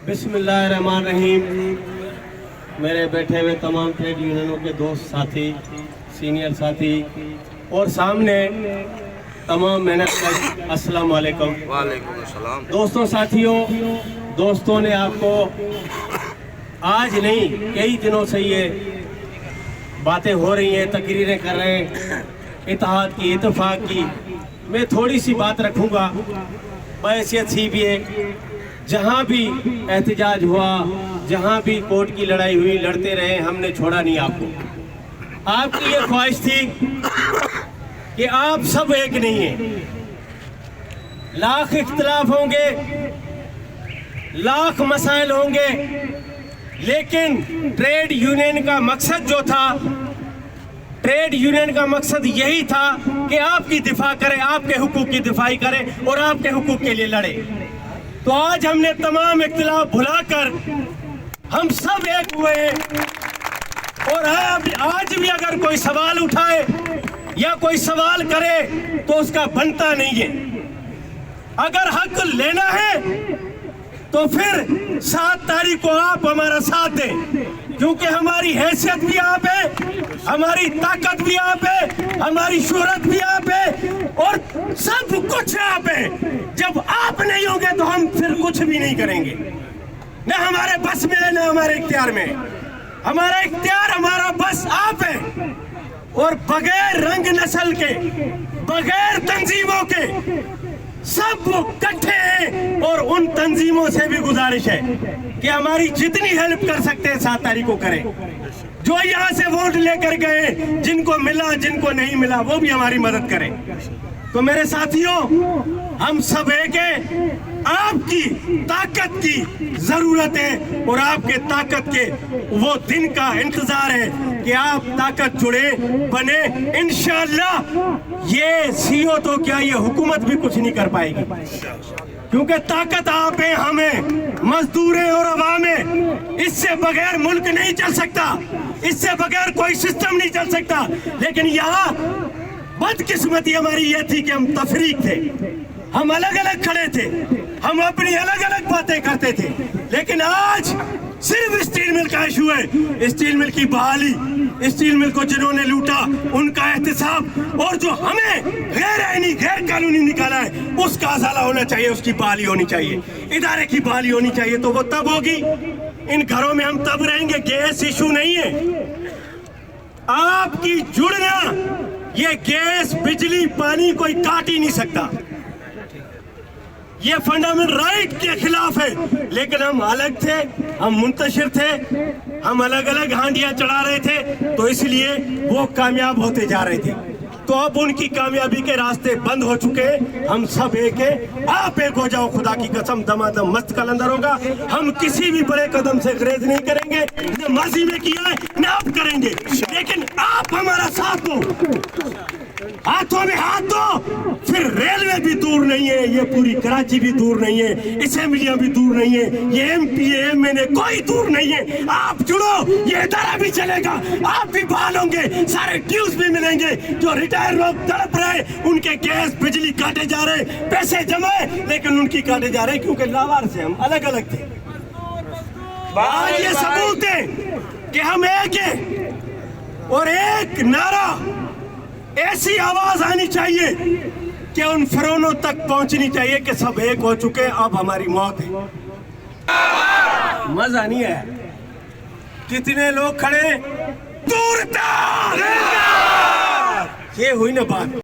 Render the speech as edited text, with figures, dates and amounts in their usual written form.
बिस्मिल्लाहिर्रहमानिर्रहीम। मेरे बैठे हुए तमाम ट्रेड यूनियनों के दोस्त साथी, सीनियर साथी और सामने तमाम मेहनत, अस्सलाम वालेकुम। वालेकुम अस्सलाम। दोस्तों, साथियों, दोस्तों ने आपको आज नहीं कई दिनों से ये बातें हो रही हैं, तकरीरें कर रहे हैं इत्तेहाद की, इत्तेफाक की। मैं थोड़ी सी बात रखूँगा बहैसियत CBA। जहाँ भी एहतजाज हुआ, जहाँ भी कोर्ट की लड़ाई हुई, लड़ते रहे, हमने छोड़ा नहीं आपको। आपकी ये ख्वाहिश थी कि आप सब एक नहीं हैं। लाख इख्तिलाफ होंगे, लाख मसाइल होंगे, लेकिन ट्रेड यूनियन का मकसद जो था, ट्रेड यूनियन का मकसद यही था कि आपकी दिफा करे, आपके हुकूक की दिफाई करे और आपके हुकूक के लिए लड़े। तो आज हमने तमाम इख्तिलाफ भुलाकर हम सब एक हुए हैं। और आज भी अगर कोई सवाल उठाए या कोई सवाल करे तो उसका बनता नहीं है। अगर हक लेना है तो फिर 7 तारीख को आप हमारा साथ दें, क्योंकि हमारी हैसियत भी आप है, हमारी ताकत भी आप है, हमारी शोहरत भी आप है और सब कुछ आप है। जब आप नहीं होंगे तो हम फिर कुछ भी नहीं करेंगे। न हमारे बस में है, न हमारे इख्तियार में। हमारा इख्तियार, हमारा बस आप है। और बगैर रंग नस्ल के, बगैर तंजीमों के सब इकट्ठे हैं। और उन तंजीमों से भी गुजारिश है कि हमारी जितनी हेल्प कर सकते हैं 7 तारीख को करें। जो यहाँ से वोट लेकर गए, जिनको मिला, जिनको नहीं मिला, वो भी हमारी मदद करें। तो मेरे साथियों, हम सब एक हैं। आपकी ताकत की जरूरत है और आपके ताकत के वो दिन का इंतजार है कि आप ताकत जुड़े, बने। इंशाअल्लाह ये CO तो क्या, ये हुकूमत भी कुछ नहीं कर पाएगी, क्योंकि ताकत आप हैं, हमें मजदूर हैं और अवाम है। इससे बगैर मुल्क नहीं चल सकता, इससे बगैर कोई सिस्टम नहीं चल सकता। लेकिन यहाँ बदकिस्मती हमारी ये थी कि हम तफरीक थे, हम अलग अलग खड़े थे, हम अपनी अलग अलग बातें करते थे। लेकिन आज सिर्फ स्टील मिल का इशू है, स्टील मिल की बहाली, स्टील मिल को जिन्होंने लूटा उनका एहतसाब, और जो हमें गैर आईनी, गैर कानूनी निकाला है उसका अजाला होना चाहिए, उसकी बहाली होनी चाहिए, इदारे की बहाली होनी चाहिए। तो वो तब होगी, इन घरों में हम तब रहेंगे। गैस इशू नहीं है, आपकी जुड़ना, ये गैस, बिजली, पानी कोई काट ही नहीं सकता। ये फंडामेंटल राइट के खिलाफ है। लेकिन हम अलग थे, हम मुंतशिर थे, हम अलग अलग हांडियां चढ़ा रहे थे, तो इसलिए वो कामयाब होते जा रहे थे। तो अब उनकी कामयाबी के रास्ते बंद हो चुके हैं। हम सब एक हैं, आप एक हो जाओ। खुदा की कसम, दमादम मस्त कलंदर होगा। हम किसी भी बड़े कदम से गुरेज नहीं करेंगे, न माजी में किया है न आप करेंगे। लेकिन आप हमारा साथ दो, हाथों में हाथ दो। फिर रेलवे भी दूर नहीं है, ये पूरी कराची भी दूर नहीं है, असेंबलियां भी दूर नहीं है, ये MP MNA कोई दूर नहीं है। आप जुड़ो, ये इदारा भी चलेगा, आप भी बहाल होंगे, सारे ड्यूज भी मिलेंगे। जो रिटायर लोग तड़प रहे, उनके गैस, बिजली काटे जा रहे, पैसे जमा, लेकिन उनकी काटे जा रहे क्योंकि लावार से हम अलग अलग थे। आज ये सबूत है कि हम एक हैं। और एक नारा, ऐसी आवाज आनी चाहिए कि उन फिरौनों तक पहुंचनी चाहिए कि सब एक हो चुके, अब हमारी मौत है। मजा नहीं है। कितने लोग खड़े, दूर तक, ये हुई ना बात।